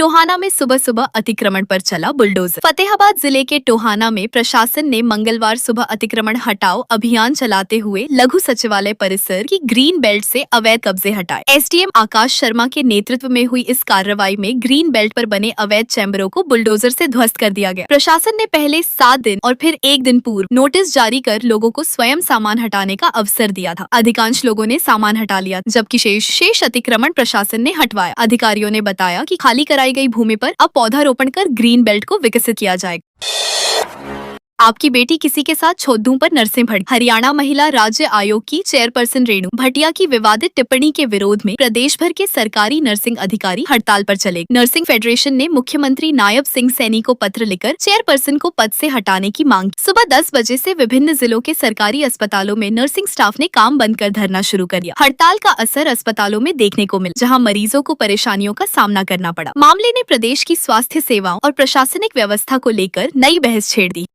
टोहाना में सुबह सुबह अतिक्रमण पर चला बुलडोजर। फतेहाबाद जिले के टोहाना में प्रशासन ने मंगलवार सुबह अतिक्रमण हटाओ अभियान चलाते हुए लघु सचिवालय परिसर की ग्रीन बेल्ट से अवैध कब्जे हटाए। एसडीएम आकाश शर्मा के नेतृत्व में हुई इस कार्रवाई में ग्रीन बेल्ट पर बने अवैध चैम्बरों को बुलडोजर से ध्वस्त कर दिया गया। प्रशासन ने पहले 7 दिन और फिर 1 दिन पूर्व नोटिस जारी कर लोगों को स्वयं सामान हटाने का अवसर दिया था। अधिकांश लोगों ने सामान हटा लिया, जबकि शेष अतिक्रमण प्रशासन ने हटवाया। अधिकारियों ने बताया कि खाली कराई गई भूमि पर अब पौधारोपण कर ग्रीन बेल्ट को विकसित किया जाएगा। आपकी बेटी किसी के साथ छोदूं पर नर्सें भड़की। हरियाणा महिला राज्य आयोग की चेयरपर्सन रेणु भटिया की विवादित टिप्पणी के विरोध में प्रदेश भर के सरकारी नर्सिंग अधिकारी हड़ताल पर चले। नर्सिंग फेडरेशन ने मुख्यमंत्री नायब सिंह सैनी को पत्र लिखकर चेयरपर्सन को पद से हटाने की मांग की। सुबह 10 बजे से विभिन्न जिलों के सरकारी अस्पतालों में नर्सिंग स्टाफ ने काम बंद कर धरना शुरू कर दिया। हड़ताल का असर अस्पतालों में देखने को मिला, जहाँ मरीजों को परेशानियों का सामना करना पड़ा। मामले ने प्रदेश की स्वास्थ्य सेवाओं और प्रशासनिक व्यवस्था को लेकर नई बहस छेड़ दी।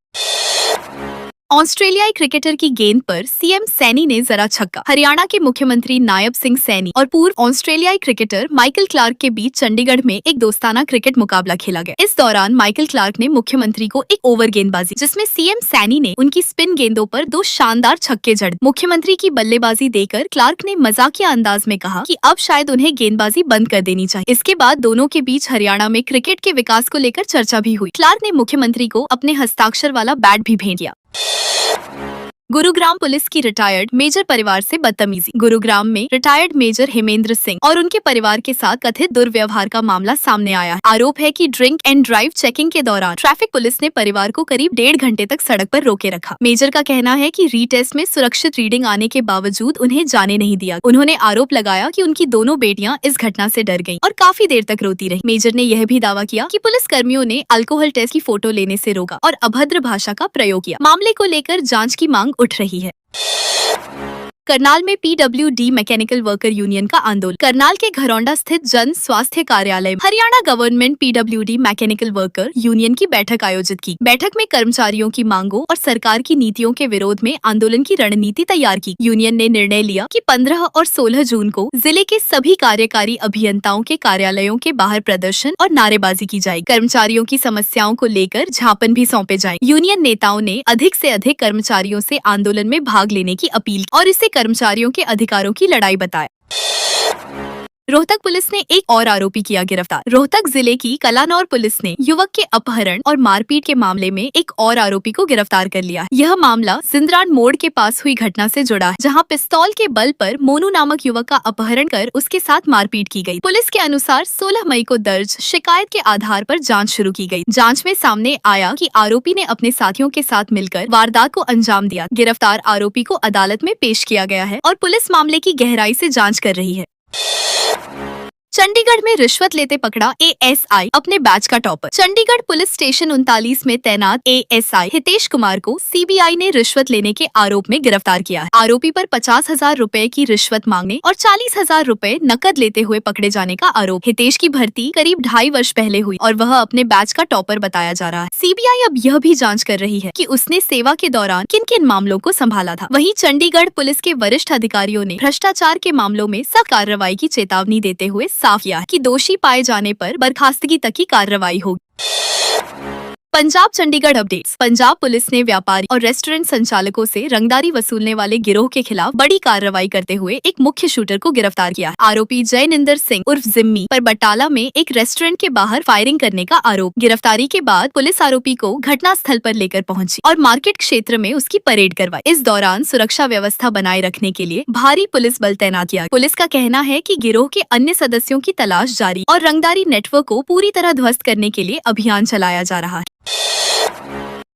ऑस्ट्रेलियाई क्रिकेटर की गेंद पर सीएम सैनी ने जरा छक्का। हरियाणा के मुख्यमंत्री नायब सिंह सैनी और पूर्व ऑस्ट्रेलियाई क्रिकेटर माइकल क्लार्क के बीच चंडीगढ़ में एक दोस्ताना क्रिकेट मुकाबला खेला गया। इस दौरान माइकल क्लार्क ने मुख्यमंत्री को एक ओवर गेंदबाजी, जिसमें सीएम सैनी ने उनकी स्पिन गेंदों पर 2 शानदार छक्के जड़। मुख्यमंत्री की बल्लेबाजी देखकर क्लार्क ने मजाकिया अंदाज में कहा कि अब शायद उन्हें गेंदबाजी बंद कर देनी चाहिए। इसके बाद दोनों के बीच हरियाणा में क्रिकेट के विकास को लेकर चर्चा भी हुई। क्लार्क ने मुख्यमंत्री को अपने हस्ताक्षर वाला बैट भी भेंट किया। गुरुग्राम पुलिस की रिटायर्ड मेजर परिवार से बदतमीजी। गुरुग्राम में रिटायर्ड मेजर हेमेंद्र सिंह और उनके परिवार के साथ कथित दुर्व्यवहार का मामला सामने आया है। आरोप है कि ड्रिंक एंड ड्राइव चेकिंग के दौरान ट्रैफिक पुलिस ने परिवार को करीब 1.5 घंटे तक सड़क पर रोके रखा। मेजर का कहना है कि रीटेस्ट में सुरक्षित रीडिंग आने के बावजूद उन्हें जाने नहीं दिया। उन्होंने आरोप लगाया कि उनकी दोनों बेटियां इस घटना से डर गईं और काफी देर तक रोती रही। मेजर ने यह भी दावा किया कि पुलिस कर्मियों ने अल्कोहल टेस्ट की फोटो लेने से रोका और अभद्र भाषा का प्रयोग किया। मामले को लेकर जाँच की मांग उठ रही है। करनाल में पीडब्ल्यूडी मैकेनिकल वर्कर यूनियन का आंदोलन। करनाल के घरौंडा स्थित जन स्वास्थ्य कार्यालय में Haryana government PWD mechanical worker union की बैठक आयोजित की। बैठक में कर्मचारियों की मांगों और सरकार की नीतियों के विरोध में आंदोलन की रणनीति तैयार की। यूनियन ने निर्णय लिया कि 15 और 16 जून को जिले के सभी कार्यकारी अभियंताओं के कार्यालयों के बाहर प्रदर्शन और नारेबाजी की जाएगी। कर्मचारियों की समस्याओं को लेकर ज्ञापन भी सौंपे जाए। यूनियन नेताओं ने अधिक से अधिक कर्मचारियों से आंदोलन में भाग लेने की अपील और इसे कर्मचारियों के अधिकारों की लड़ाई बताया। रोहतक पुलिस ने एक और आरोपी किया गिरफ्तार। रोहतक जिले की कलानौर पुलिस ने युवक के अपहरण और मारपीट के मामले में एक और आरोपी को गिरफ्तार कर लिया। यह मामला जिंदरान मोड़ के पास हुई घटना से जुड़ा है, जहां पिस्तौल के बल पर मोनू नामक युवक का अपहरण कर उसके साथ मारपीट की गई। पुलिस के अनुसार 16 मई को दर्ज शिकायत के आधार पर जाँच शुरू की गयी। जाँच में सामने आया कि आरोपी ने अपने साथियों के साथ मिलकर वारदात को अंजाम दिया। गिरफ्तार आरोपी को अदालत में पेश किया गया है और पुलिस मामले की गहराई से जाँच कर रही है। चंडीगढ़ में रिश्वत लेते पकड़ा एएसआई अपने बैच का टॉपर। चंडीगढ़ पुलिस स्टेशन 39 में तैनात एएसआई हितेश कुमार को सीबीआई ने रिश्वत लेने के आरोप में गिरफ्तार किया है। आरोपी पर 50,000 रुपए की रिश्वत मांगने और 40,000 रुपए नकद लेते हुए पकड़े जाने का आरोप। हितेश की भर्ती करीब 2.5 वर्ष पहले हुई और वह अपने बैच का टॉपर बताया जा रहा है। सीबीआई अब यह भी जाँच कर रही है कि उसने सेवा के दौरान किन किन मामलों को संभाला था। वहीं चंडीगढ़ पुलिस के वरिष्ठ अधिकारियों ने भ्रष्टाचार के मामलों में सख्त कार्रवाई की चेतावनी देते हुए साफ किया कि दोषी पाए जाने पर बर्खास्तगी तक की कार्रवाई होगी। पंजाब चंडीगढ़ अपडेट्स। पंजाब पुलिस ने व्यापारी और रेस्टोरेंट संचालकों से रंगदारी वसूलने वाले गिरोह के खिलाफ बड़ी कार्रवाई करते हुए एक मुख्य शूटर को गिरफ्तार किया। आरोपी जयनिंदर सिंह उर्फ जिम्मी पर बटाला में एक रेस्टोरेंट के बाहर फायरिंग करने का आरोप। गिरफ्तारी के बाद पुलिस आरोपी को घटना स्थल पर लेकर पहुंची और मार्केट क्षेत्र में उसकी परेड करवाई। इस दौरान सुरक्षा व्यवस्था बनाए रखने के लिए भारी पुलिस बल तैनात किया। पुलिस का कहना है कि गिरोह के अन्य सदस्यों की तलाश जारी और रंगदारी नेटवर्क को पूरी तरह ध्वस्त करने के लिए अभियान चलाया जा रहा है।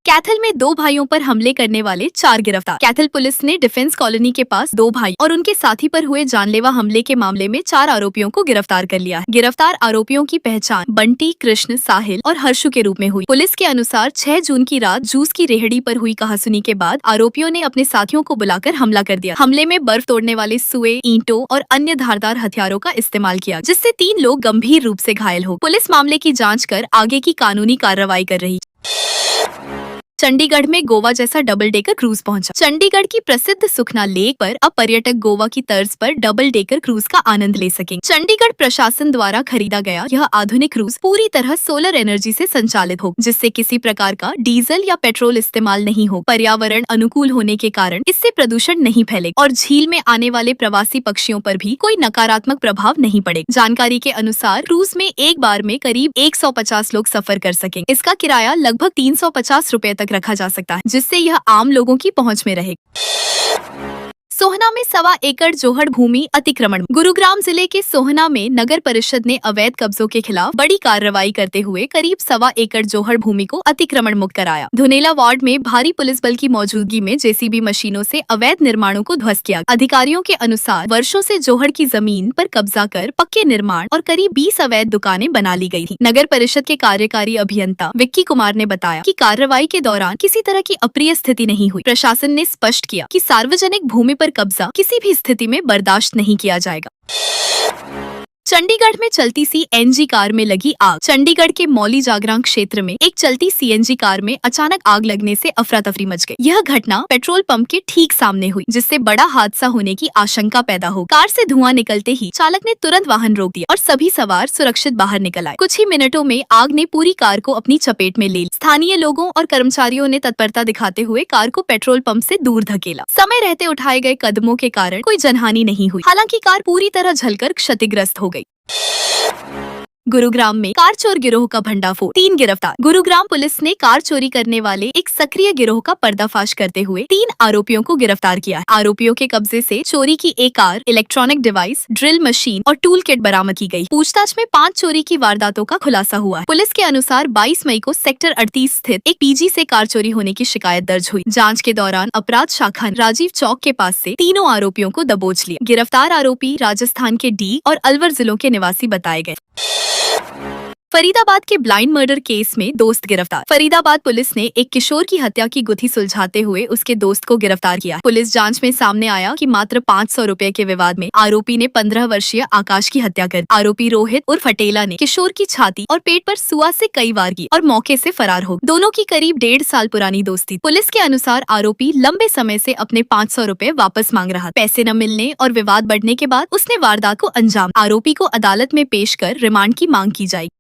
कैथल में 2 भाइयों पर हमले करने वाले 4 गिरफ्तार। कैथल पुलिस ने डिफेंस कॉलोनी के पास 2 भाई और उनके साथी पर हुए जानलेवा हमले के मामले में 4 आरोपियों को गिरफ्तार कर लिया है। गिरफ्तार आरोपियों की पहचान बंटी, कृष्ण, साहिल और हर्षु के रूप में हुई। पुलिस के अनुसार 6 जून की रात जूस की रेहड़ी पर हुई कहासुनी के बाद आरोपियों ने अपने साथियों को बुलाकर हमला कर दिया। हमले में बर्फ तोड़ने वाले सुए, ईंटों और अन्य धारदार हथियारों का इस्तेमाल किया, जिससे 3 लोग गंभीर रूप से घायल हो। पुलिस मामले की जाँच कर आगे की कानूनी कार्रवाई कर रही। चंडीगढ़ में गोवा जैसा डबल डेकर क्रूज पहुंचा। चंडीगढ़ की प्रसिद्ध सुखना लेक पर अब पर्यटक गोवा की तर्ज पर डबल डेकर क्रूज का आनंद ले सकेंगे। चंडीगढ़ प्रशासन द्वारा खरीदा गया यह आधुनिक क्रूज पूरी तरह सोलर एनर्जी से संचालित हो, जिससे किसी प्रकार का डीजल या पेट्रोल इस्तेमाल नहीं हो। पर्यावरण अनुकूल होने के कारण इससे प्रदूषण नहीं फैलेगा और झील में आने वाले प्रवासी पक्षियों पर भी कोई नकारात्मक प्रभाव नहीं पड़ेगा। जानकारी के अनुसार क्रूज में एक बार में करीब 150 लोग सफर कर सकेंगे। इसका किराया लगभग 350 रुपए तक रखा जा सकता है, जिससे यह आम लोगों की पहुंच में रहेगा। सोहना में 1.25 एकड़ जोहड़ भूमि अतिक्रमण। गुरुग्राम जिले के सोहना में नगर परिषद ने अवैध कब्जों के खिलाफ बड़ी कार्रवाई करते हुए करीब 1.25 एकड़ जोहड़ भूमि को अतिक्रमण मुक्त कराया। धुनेला वार्ड में भारी पुलिस बल की मौजूदगी में जेसीबी मशीनों से अवैध निर्माणों को ध्वस्त किया। अधिकारियों के अनुसार वर्षों से जोहड़ की जमीन पर कब्जा कर पक्के निर्माण और करीब 20 अवैध दुकानें बना ली गयी थी। नगर परिषद के कार्यकारी अभियंता विक्की कुमार ने बताया कि कार्रवाई के दौरान किसी तरह की अप्रिय स्थिति नहीं हुई। प्रशासन ने स्पष्ट किया कि सार्वजनिक भूमि पर कब्जा किसी भी स्थिति में बर्दाश्त नहीं किया जाएगा। चंडीगढ़ में चलती सीएनजी कार में लगी आग। चंडीगढ़ के मौली जागरण क्षेत्र में एक चलती सीएनजी कार में अचानक आग लगने से अफरा तफरी मच गई। यह घटना पेट्रोल पंप के ठीक सामने हुई, जिससे बड़ा हादसा होने की आशंका पैदा हो। कार से धुआं निकलते ही चालक ने तुरंत वाहन रोक दिया और सभी सवार सुरक्षित बाहर निकल आए। कुछ ही मिनटों में आग ने पूरी कार को अपनी चपेट में ले लिया। स्थानीय लोगों और कर्मचारियों ने तत्परता दिखाते हुए कार को पेट्रोल पंप से दूर धकेला। समय रहते उठाए गए कदमों के कारण कोई जनहानि नहीं हुई। हालांकि कार पूरी तरह जलकर क्षतिग्रस्त हो गई। गुरुग्राम में कार चोर गिरोह का भंडाफोड़, 3 गिरफ्तार। गुरुग्राम पुलिस ने कार चोरी करने वाले एक सक्रिय गिरोह का पर्दाफाश करते हुए 3 आरोपियों को गिरफ्तार किया है। आरोपियों के कब्जे से चोरी की एक car, electronic device, drill machine और टूल किट बरामद की गई। पूछताछ में 5 चोरी की वारदातों का खुलासा हुआ है। पुलिस के अनुसार 22 मई को सेक्टर 38 स्थित एक पीजी से कार चोरी होने की शिकायत दर्ज हुई। जाँच के दौरान अपराध शाखा ने राजीव चौक के पास से तीनों आरोपियों को दबोच लिया। गिरफ्तार आरोपी राजस्थान के डी और अलवर जिलों के निवासी बताए गए। फरीदाबाद के ब्लाइंड मर्डर केस में दोस्त गिरफ्तार। फरीदाबाद पुलिस ने एक किशोर की हत्या की गुत्थी सुलझाते हुए उसके दोस्त को गिरफ्तार किया। पुलिस जांच में सामने आया कि मात्र 500 रुपए के विवाद में आरोपी ने 15 वर्षीय आकाश की हत्या कर दी। आरोपी रोहित उर्फ फटेला ने किशोर की छाती और पेट पर सुआ से कई वार की और मौके से फरार हो गया। दोनों की करीब 1.5 साल पुरानी दोस्ती। पुलिस के अनुसार आरोपी लंबे समय से अपने 500 रुपए वापस मांग रहा। पैसे न मिलने और विवाद बढ़ने के बाद उसने वारदात को अंजाम। आरोपी को अदालत में पेश कर रिमांड की मांग की जाएगी।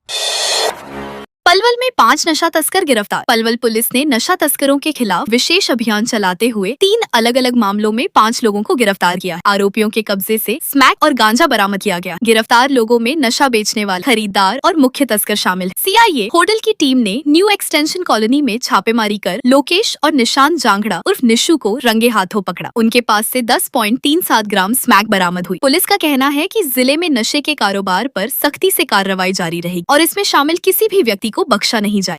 पलवल में 5 नशा तस्कर गिरफ्तार। पलवल पुलिस ने नशा तस्करों के खिलाफ विशेष अभियान चलाते हुए 3 अलग अलग मामलों में 5 लोगों को गिरफ्तार किया। आरोपियों के कब्जे से स्मैक और गांजा बरामद किया गया। गिरफ्तार लोगों में नशा बेचने वाले, खरीदार और मुख्य तस्कर शामिल है। सीआईए होटल की टीम ने न्यू एक्सटेंशन कॉलोनी में छापेमारी कर लोकेश और निशांत जांगड़ा उर्फ निशु को रंगे हाथों पकड़ा। उनके पास से 10.37 ग्राम स्मैक बरामद हुई। पुलिस का कहना है कि जिले में नशे के कारोबार पर सख्ती से कार्रवाई जारी रहेगी और इसमें शामिल किसी भी व्यक्ति को बख्शा नहीं जाए।